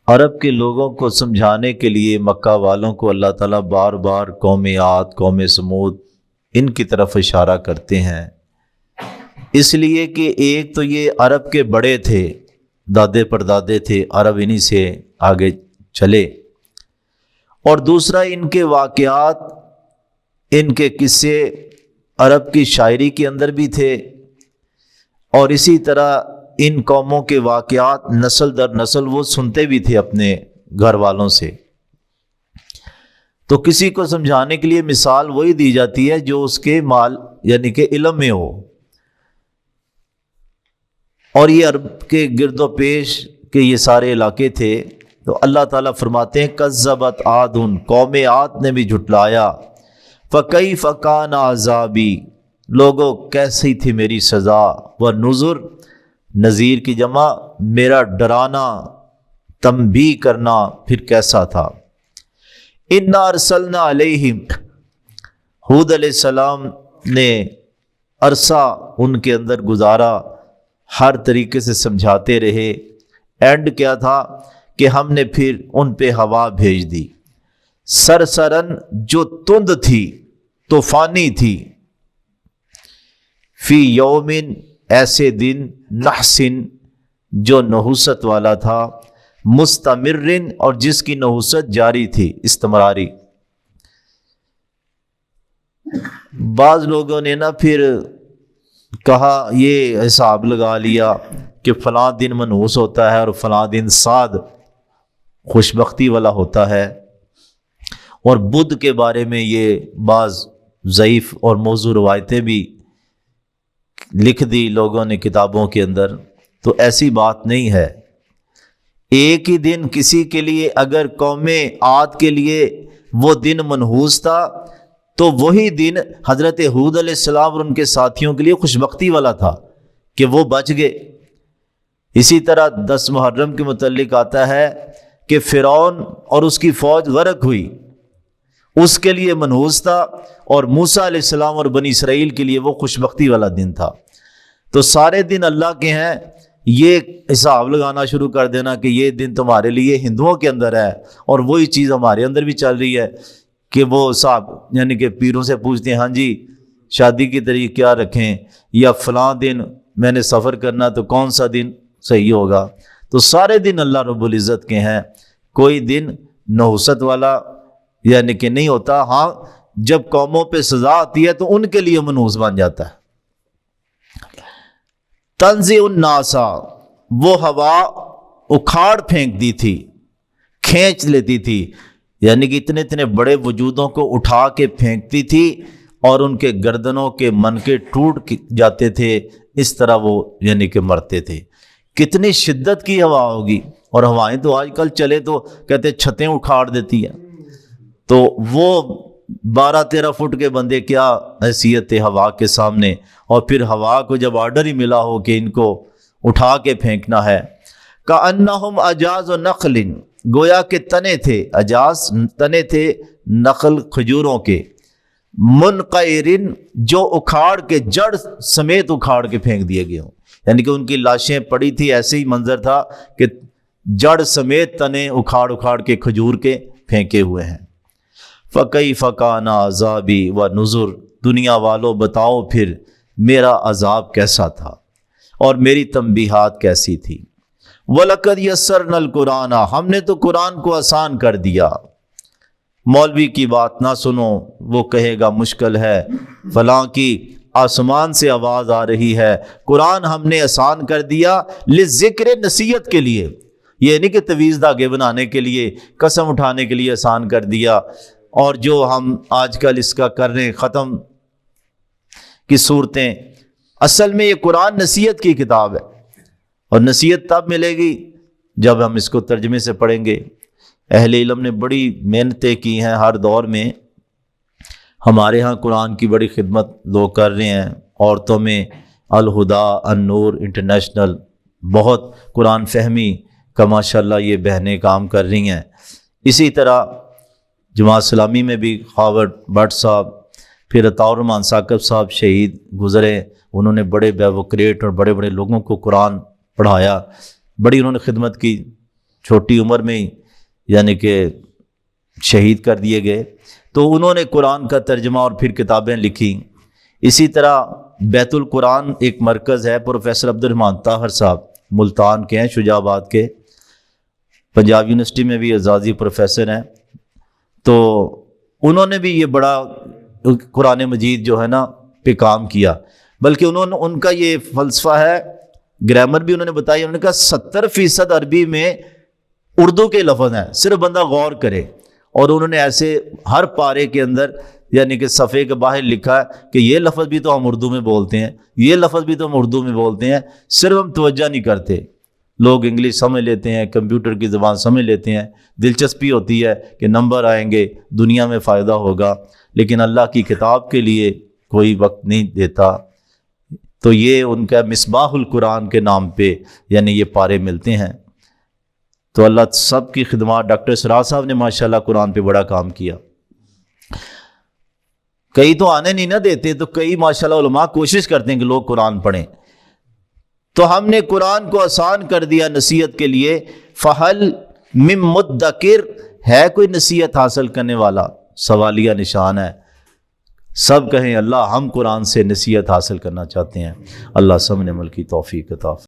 عرب کے لوگوں کو سمجھانے کے لیے مکہ والوں کو اللہ تعالیٰ بار بار قوم عاد، قوم سمود ان کی طرف اشارہ کرتے ہیں، اس لیے کہ ایک تو یہ عرب کے بڑے تھے، دادے پردادے تھے، عرب انہی سے آگے چلے، اور دوسرا ان کے واقعات، ان کے قصے عرب کی شاعری کے اندر بھی تھے، اور اسی طرح ان قوموں کے واقعات نسل در نسل وہ سنتے بھی تھے اپنے گھر والوں سے۔ تو کسی کو سمجھانے کے لیے مثال وہی دی جاتی ہے جو اس کے مال یعنی کہ علم میں ہو، اور یہ عرب کے گرد و پیش کے یہ سارے علاقے تھے۔ تو اللہ تعالیٰ فرماتے ہیں کذبت عاد، قوم عاد نے بھی جھٹلایا، فکیف کان عذابی، لوگوں کیسی تھی میری سزا، ونذر، نذیر کی جمع، میرا ڈرانا تنبیہ کرنا پھر کیسا تھا۔ انا ارسلنا علیہم، ہود علیہ السلام نے عرصہ ان کے اندر گزارا، ہر طریقے سے سمجھاتے رہے، اینڈ کیا تھا کہ ہم نے پھر ان پہ ہوا بھیج دی، سرسرن جو تند تھی، طوفانی تھی، فی یومن ایسے دن، نحسن جو نحوست والا تھا، مستمرن اور جس کی نحوست جاری تھی، استمراری۔ بعض لوگوں نے نا پھر کہا، یہ حساب لگا لیا کہ فلاں دن منحوس ہوتا ہے اور فلاں دن صاد خوشبختی والا ہوتا ہے، اور بدھ کے بارے میں یہ بعض ضعیف اور موضوع روایتیں بھی لکھ دی لوگوں نے کتابوں کے اندر۔ تو ایسی بات نہیں ہے، ایک ہی دن کسی کے لیے، اگر قوم عاد کے لیے وہ دن منحوس تھا تو وہی دن حضرت ہود علیہ السلام اور ان کے ساتھیوں کے لیے خوشبختی والا تھا کہ وہ بچ گئے۔ اسی طرح 10 محرم کے متعلق آتا ہے کہ فرعون اور اس کی فوج غرق ہوئی، اس کے لیے منحوس تھا، اور موسیٰ علیہ السلام اور بنی اسرائیل کے لیے وہ خوشبختی والا دن تھا۔ تو سارے دن اللہ کے ہیں، یہ حساب لگانا شروع کر دینا کہ یہ دن تمہارے لیے ہندوؤں کے اندر ہے، اور وہی چیز ہمارے اندر بھی چل رہی ہے کہ وہ صاحب یعنی کہ پیروں سے پوچھتے ہیں، ہاں جی شادی کی تاریخ کیا رکھیں، یا فلاں دن میں نے سفر کرنا تو کون سا دن صحیح ہوگا۔ تو سارے دن اللہ رب العزت کے ہیں، کوئی دن نحوست والا یعنی کہ نہیں ہوتا۔ ہاں جب قوموں پہ سزا آتی ہے تو ان کے لیے منحوس بن جاتا ہے۔ تنزع الناس، وہ ہوا اکھاڑ پھینک دی تھی، کھینچ لیتی تھی، یعنی کہ اتنے اتنے بڑے وجودوں کو اٹھا کے پھینکتی تھی، اور ان کے گردنوں کے منکے ٹوٹ جاتے تھے، اس طرح وہ یعنی کہ مرتے تھے۔ کتنی شدت کی ہوا ہوگی، اور ہوائیں تو آج کل چلے تو کہتے چھتیں اکھاڑ دیتی ہیں، تو وہ 12-13 فٹ کے بندے کیا حیثیت تھے ہوا کے سامنے، اور پھر ہوا کو جب آرڈر ہی ملا ہو کہ ان کو اٹھا کے پھینکنا ہے۔ کأنہم اجاز نخل، گویا کے تنے تھے، اجاز تنے تھے نخل کھجوروں کے، منقعرن جو اکھاڑ کے جڑ سمیت اکھاڑ کے پھینک دیے گئے ہوں، یعنی کہ ان کی لاشیں پڑی تھی، ایسے ہی منظر تھا کہ جڑ سمیت تنے اکھاڑ اکھاڑ کے کھجور کے پھینکے ہوئے ہیں۔ فَكَيْفَ كَانَ عَذَابِي وَنُذُرْ، دنیا والو بتاؤ پھر میرا عذاب کیسا تھا اور میری تنبیہات کیسی تھی۔ وَلَقَدْ يَسَّرْنَا الْقُرْآنَ، ہم نے تو قرآن کو آسان کر دیا۔ مولوی کی بات نہ سنو، وہ کہے گا مشکل ہے، فلاں کی آسمان سے آواز آ رہی ہے، قرآن ہم نے آسان کر دیا، لذکر، نصیحت کے لیے، یہ نہیں کہ تویز دھاگے بنانے کے لیے، قسم اٹھانے کے لیے آسان کر دیا، اور جو ہم آج کل اس کا کر رہے ہیں ختم کی صورتیں۔ اصل میں یہ قرآن نصیحت کی کتاب ہے، اور نصیحت تب ملے گی جب ہم اس کو ترجمے سے پڑھیں گے۔ اہل علم نے بڑی محنتیں کی ہیں ہر دور میں، ہمارے ہاں قرآن کی بڑی خدمت لوگ کر رہے ہیں، عورتوں میں الہدا، النور انٹرنیشنل، بہت قرآن فہمی کا ماشاءاللہ یہ بہنیں کام کر رہی ہیں۔ اسی طرح جماعت اسلامی میں بھی خاور بٹ صاحب، پھر عطاء الرحمان ثاقب صاحب شہید گزرے، انہوں نے بڑے بیوکریٹ اور بڑے بڑے لوگوں کو قرآن پڑھایا، بڑی انہوں نے خدمت کی، چھوٹی عمر میں ہی یعنی کہ شہید کر دیے گئے۔ تو انہوں نے قرآن کا ترجمہ اور پھر کتابیں لکھیں۔ اسی طرح بیت القرآن ایک مرکز ہے، پروفیسر عبد الرحمن طاہر صاحب ملتان کے ہیں، شجاع آباد کے، پنجاب یونیورسٹی میں بھی اعزازی پروفیسر ہیں۔ تو انہوں نے بھی یہ بڑا قرآن مجید جو ہے نا پہ کام کیا، بلکہ ان کا یہ فلسفہ ہے، گرامر بھی انہوں نے بتائی، انہوں نے کہا 70% عربی میں اردو کے لفظ ہیں، صرف بندہ غور کرے۔ اور انہوں نے ایسے ہر پارے کے اندر یعنی کہ صفحے کے باہر لکھا ہے کہ یہ لفظ بھی تو ہم اردو میں بولتے ہیں، یہ لفظ بھی تو ہم اردو میں بولتے ہیں، صرف ہم توجہ نہیں کرتے۔ لوگ انگلش سمجھ لیتے ہیں، کمپیوٹر کی زبان سمجھ لیتے ہیں، دلچسپی ہوتی ہے کہ نمبر آئیں گے، دنیا میں فائدہ ہوگا، لیکن اللہ کی کتاب کے لیے کوئی وقت نہیں دیتا۔ تو یہ ان کا مصباح القرآن کے نام پہ یعنی یہ پارے ملتے ہیں۔ تو اللہ سب کی خدمات، ڈاکٹر سراج صاحب نے ماشاءاللہ قرآن پہ بڑا کام کیا۔ کئی تو آنے نہیں نہ دیتے، تو کئی ماشاءاللہ علماء کوشش کرتے ہیں کہ لوگ قرآن پڑھیں۔ تو ہم نے قرآن کو آسان کر دیا نصیحت کے لیے۔ فہل من مدکر، ہے کوئی نصیحت حاصل کرنے والا؟ سوالیہ نشان ہے۔ سب کہیں اللہ ہم قرآن سے نصیحت حاصل کرنا چاہتے ہیں۔ اللہ سب نے عمل کی توفیق عطا فرمائے۔